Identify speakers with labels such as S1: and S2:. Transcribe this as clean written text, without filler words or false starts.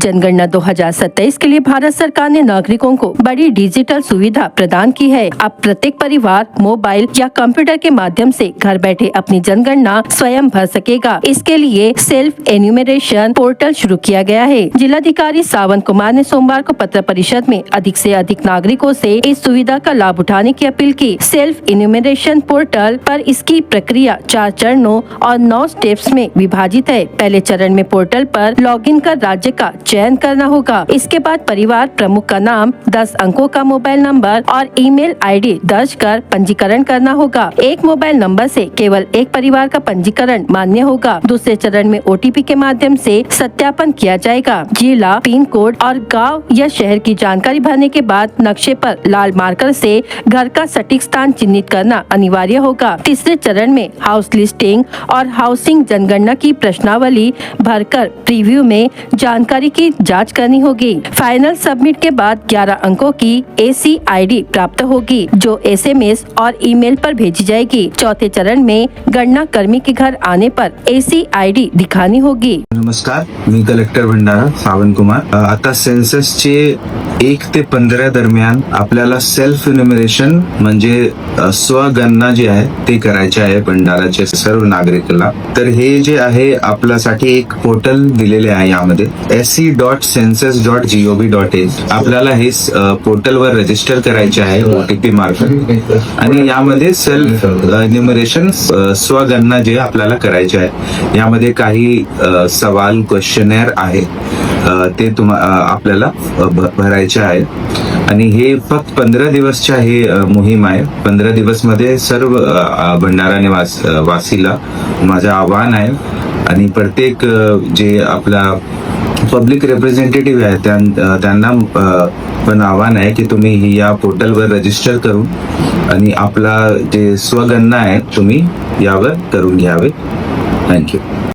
S1: जनगणना 2027 के लिए भारत सरकार ने नागरिकों को बड़ी डिजिटल सुविधा प्रदान की है। अब प्रत्येक परिवार मोबाइल या कंप्यूटर के माध्यम से घर बैठे अपनी जनगणना स्वयं भर सकेगा। इसके लिए सेल्फ एन्यूमरेशन पोर्टल शुरू किया गया है। जिलाधिकारी सावन कुमार ने सोमवार को पत्र परिषद में अधिक से अधिक नागरिकों से इस सुविधा का लाभ उठाने की अपील की। सेल्फ एन्यूमरेशन पोर्टल पर इसकी प्रक्रिया 4 चरणों और 9 स्टेप्स में विभाजित है। पहले चरण में पोर्टल पर लॉगिन कर राज्य का चयन करना होगा। इसके बाद परिवार प्रमुख का नाम, 10 अंकों का मोबाइल नंबर और ईमेल आईडी दर्ज कर पंजीकरण करना होगा। एक मोबाइल नंबर से केवल एक परिवार का पंजीकरण मान्य होगा। दूसरे चरण में OTP के माध्यम से सत्यापन किया जाएगा। जिला, पिन कोड और गाँव या शहर की जानकारी भरने के बाद नक्शे पर लाल मार्कर से घर का सटीक स्थान चिन्हित करना अनिवार्य होगा। तीसरे चरण में हाउस लिस्टिंग और हाउसिंग जनगणना की प्रश्नावली भरकर प्रीव्यू में जानकारी की जांच करनी होगी। फाइनल सबमिट के बाद 11 अंकों की AC ID प्राप्त होगी, जो SMS और ईमेल पर भेजी जाएगी। चौथे चरण में गणना कर्मी के घर आने पर AC ID दिखानी होगी।
S2: नमस्कार, मी कलेक्टर भंडारा सावन कुमार। आता सेन्ससचे 1 ते 15 दरम्यान आपल्याला सेल्फ इन्युमरेशन म्हणजे स्वगणना जी आहे ते करायचे आहे भंडाराच्या सर्व नागरिकांना। तर हे जे आहे आपल्यासाठी एक पोर्टल दिलेले आहे, यामध्ये se.census.gov.in आपल्याला हे पोर्टलवर रजिस्टर करायचे आहे OTP मार्फत, आणि यामध्ये सेल्फ इन्युमरेशन स्वगणना जे आपल्याला करायचे आहे, यामध्ये काही सवाल क्वेश्चनेअर आहे ते आपल्याला भरायचे आहे। आणि हे फक्त 15 दिवसच्या हे मोहीम आहे। 15 दिवस मध्ये सर्व भंडारा वासीला माझं आव्हान आहे, आणि प्रत्येक जे आपला पब्लिक रिप्रेझेंटेटिव्ह आहे त्यांना पण आव्हान आहे की तुम्ही या पोर्टलवर रजिस्टर करून आणि आपला जे स्वगणना आहे तुम्ही यावर करून घ्यावे। थँक्यू।